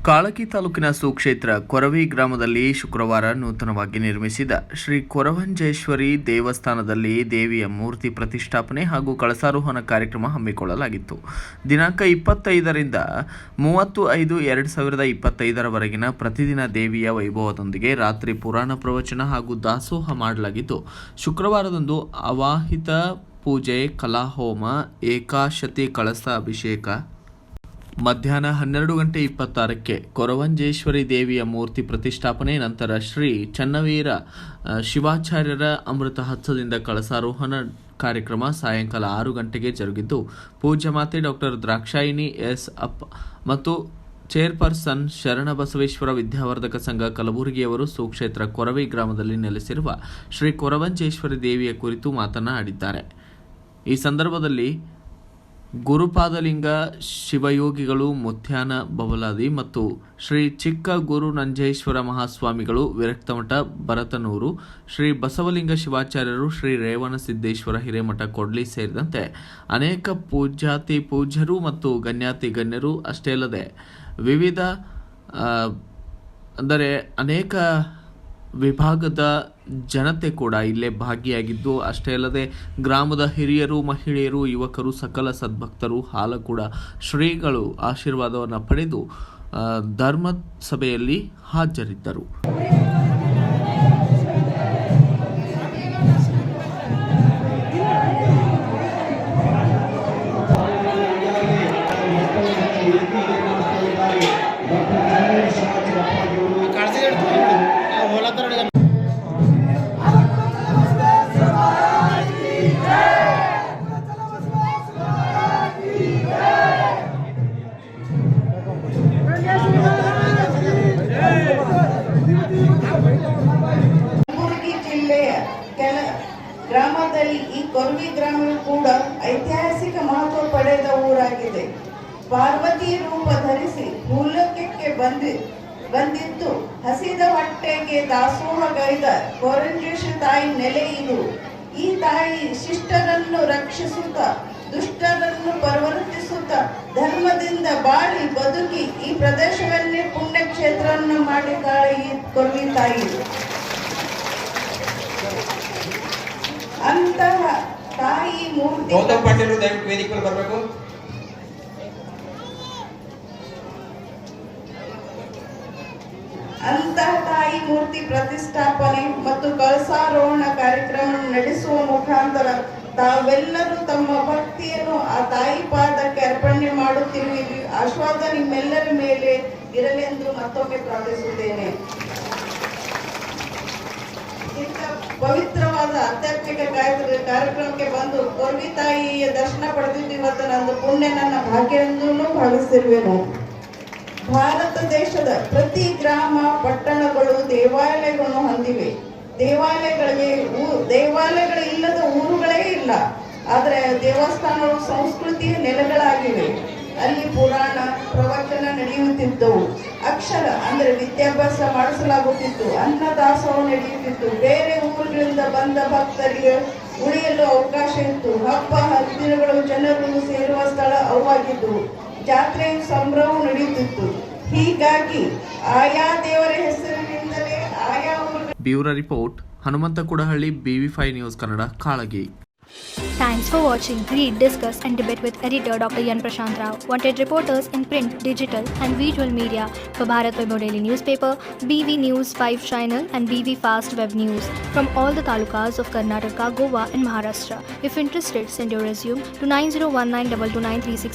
ಕಾಳಗಿ ತಾಲೂಕಿನ ಸುಕ್ಷೇತ್ರ ಕೊರವಿ ಗ್ರಾಮದಲ್ಲಿ ಶುಕ್ರವಾರ ನೂತನವಾಗಿ ನಿರ್ಮಿಸಿದ ಶ್ರೀ ಕೊರವಂಜೇಶ್ವರಿ ದೇವಸ್ಥಾನದಲ್ಲಿ ದೇವಿಯ ಮೂರ್ತಿ ಪ್ರತಿಷ್ಠಾಪನೆ ಹಾಗೂ ಕಳಸಾರೋಹಣ ಕಾರ್ಯಕ್ರಮ ಹಮ್ಮಿಕೊಳ್ಳಲಾಗಿತ್ತು. ದಿನಾಂಕ 25ರಿಂದ 30/5/2025 ಪ್ರತಿದಿನ ದೇವಿಯ ವೈಭವದೊಂದಿಗೆ ರಾತ್ರಿ ಪುರಾಣ ಪ್ರವಚನ ಹಾಗೂ ದಾಸೋಹ ಮಾಡಲಾಗಿದ್ದು, ಶುಕ್ರವಾರದಂದು ಅವಾಹಿತ ಪೂಜೆ, ಕಲಾಹೋಮ, ಏಕಾಶತಿ ಕಳಸ ಅಭಿಷೇಕ, ಮಧ್ಯಾಹ್ನ 12:26ಕ್ಕೆ ಕೊರವಂಜೇಶ್ವರಿ ದೇವಿಯ ಮೂರ್ತಿ ಪ್ರತಿಷ್ಠಾಪನೆ, ನಂತರ ಶ್ರೀ ಚನ್ನವೀರ ಶಿವಾಚಾರ್ಯರ ಅಮೃತ ಹಸ್ತದಿಂದ ಕಳಸಾರೋಹಣ ಕಾರ್ಯಕ್ರಮ ಸಾಯಂಕಾಲ 6 ಗಂಟೆಗೆ ಜರುಗಿದ್ದು, ಪೂಜ್ಯ ಮಾತೆ ಡಾಕ್ಟರ್ ದ್ರಾಕ್ಷಾಯಿಣಿ ಎಸ್ ಅಪ್ಪ ಮತ್ತು ಚೇರ್ಪರ್ಸನ್ ಶರಣಬಸವೇಶ್ವರ ವಿದ್ಯಾವರ್ಧಕ ಸಂಘ ಕಲಬುರಗಿಯವರು ಸುಕ್ಷೇತ್ರ ಕೊರವಿ ಗ್ರಾಮದಲ್ಲಿ ನೆಲೆಸಿರುವ ಶ್ರೀ ಕೊರವಂಜೇಶ್ವರಿ ದೇವಿಯ ಕುರಿತು ಮಾತನಾಡಿದ್ದಾರೆ. ಈ ಸಂದರ್ಭದಲ್ಲಿ ಗುರುಪಾದಲಿಂಗ ಶಿವಯೋಗಿಗಳು, ಮುತ್ಯಾನ ಬವಲಾದಿ ಮತ್ತು ಶ್ರೀ ಚಿಕ್ಕ ಗುರು ನಂಜೇಶ್ವರ ಮಹಾಸ್ವಾಮಿಗಳು, ವಿರಕ್ತಮಠ ಬರತನೂರು, ಶ್ರೀ ಬಸವಲಿಂಗ ಶಿವಾಚಾರ್ಯರು, ಶ್ರೀ ರೇವಣ ಸಿದ್ದೇಶ್ವರ ಹಿರೇಮಠ ಕೊಡ್ಲಿ ಸೇರಿದಂತೆ ಅನೇಕ ಪೂಜ್ಯಾತಿ ಪೂಜ್ಯರು ಮತ್ತು ಗಣ್ಯಾತಿ ಗಣ್ಯರು ಅಷ್ಟೇ ಅಲ್ಲದೆ ವಿವಿಧ ಅನೇಕ ವಿಭಾಗದ ಜನತೆ ಕೂಡ ಇಲ್ಲೇ ಭಾಗಿಯಾಗಿದ್ದು, ಅಷ್ಟೇ ಅಲ್ಲದೆ ಗ್ರಾಮದ ಹಿರಿಯರು, ಮಹಿಳೆಯರು, ಯುವಕರು, ಸಕಲ ಸದ್ಭಕ್ತರು ಹಾಲಕೂಡ ಶ್ರೀಗಳು ಆಶೀರ್ವಾದವನ್ನು ಪಡೆದು ಧರ್ಮ ಸಭೆಯಲ್ಲಿ ಹಾಜರಿದ್ದರು. ಕಲಬುರಗಿ ಜಿಲ್ಲೆಯ ಗ್ರಾಮದಲ್ಲಿ ಈ ಕೊರವಿ ಗ್ರಾಮವು ಕೂಡ ಐತಿಹಾಸಿಕ ಮಹತ್ವ ಪಡೆದ ಊರಾಗಿದೆ. ಪಾರ್ವತಿ ರೂಪ ಧರಿಸಿ ಮೂಲಕ್ಕೆ ಬಂದಿದ್ದು ಹಸಿದ ಹೊಟ್ಟೆಗೆ ದಾಸೋಹಗೈದ ಕೊರಂಜೇಶ್ವರಿ ತಾಯಿ ನೆಲೆ ಇದು. ಈ ತಾಯಿ ಶಿಷ್ಟರನ್ನು ರಕ್ಷಿಸುತ್ತಾ ದುಷ್ಟರನ್ನು ಪರಿವರ್ತಿಸುತ್ತಾ ಧರ್ಮದಿಂದ ಬಾಳಿ ಬದುಕಿ ಈ ಪ್ರದೇಶವನ್ನೇ ಪುಣ್ಯಕ್ಷೇತ್ರವನ್ನು ಮಾಡಿದ್ದಾಳೆ ಈ ಕೊರವಿ ತಾಯಿ. ಅಂತಹ ತಾಯಿ ಮೂರ್ತಿ ಅಂತಹ ತಾಯಿ ಮೂರ್ತಿ ಪ್ರತಿಷ್ಠಾಪನೆ ಮತ್ತು ಕಳಸಾರೋಹಣ ಕಾರ್ಯಕ್ರಮ ನಡೆಸುವ ಮುಖಾಂತರ ತಾವೆಲ್ಲರೂ ತಮ್ಮ ಭಕ್ತಿಯನ್ನು ಆ ತಾಯಿ ಪಾದಕ್ಕೆ ಅರ್ಪಣೆ ಮಾಡುತ್ತಿರುವಿರಿ. ಆಶೀರ್ವಾದ ನಿಮ್ಮೆಲ್ಲರ ಮೇಲೆ ಇರಲೆಂದು ಮತ್ತೊಮ್ಮೆ ಪ್ರಾರ್ಥಿಸುತ್ತೇನೆ. ಇಂಥ ಪವಿತ್ರವಾದ ಆಧ್ಯಾತ್ಮಿಕ ಕಾರ್ಯಕ್ರಮಕ್ಕೆ ಬಂದು ಕೊರವಿ ತಾಯಿಯ ದರ್ಶನ ಪಡೆದಿದ್ದು ಇವತ್ತು ನಂದು ಪುಣ್ಯ, ನನ್ನ ಭಾಗ್ಯ ಎಂದು ಭಾವಿಸಿರುವೆನು. ಭಾರತ ದೇಶದ ಪ್ರತಿ ಗ್ರಾಮ, ಪಟ್ಟಣಗಳು ದೇವಾಲಯಗಳನ್ನು ಹೊಂದಿವೆ. ದೇವಾಲಯಗಳು ಇಲ್ಲದ ಊರುಗಳೇ ಇಲ್ಲ. ಆದರೆ ದೇವಸ್ಥಾನಗಳು ಸಂಸ್ಕೃತಿಯ ನೆಲೆಗಳಾಗಿವೆ. ಅಲ್ಲಿ ಪುರಾಣ ಪ್ರವಚನ ನಡೆಯುತ್ತಿದ್ದವು. ಅಕ್ಷರ ಅಂದರೆ ವಿದ್ಯಾಭ್ಯಾಸ ಮಾಡಿಸಲಾಗುತ್ತಿತ್ತು. ಅನ್ನದಾಸೋಹ ನಡೆಯುತ್ತಿತ್ತು. ಬೇರೆ ಊರುಗಳಿಂದ ಬಂದ ಭಕ್ತರಿಗೆ ಉಳಿಯಲು ಅವಕಾಶ ಇತ್ತು. ಹಬ್ಬ ಹರಿದಿನಗಳು ಜನರು ಸೇರುವ ಸ್ಥಳ ಅವಾಗಿದ್ದವು. ಜಾತ್ರೆಯ ಸಂಭ್ರಮ ನಡೆಯುತ್ತಿತ್ತು. ಹೀಗಾಗಿ ಆಯಾ ದೇವರ ಹೆಸರಿನಿಂದಲೇ ಆಯಾ bureau report Hanumantha Kudahalli, BV5 news Kannada, Kalagi. Thanks for watching. Read, discuss and debate with editor Dr. Yan Prashant Rao. Wanted reporters in print, digital and visual media for Bharat Vaibhav Daily Newspaper, BV News 5 Channel and BV Fast Web News from all the talukas of Karnataka, Goa and Maharashtra. If interested, send your resume to 9019229369.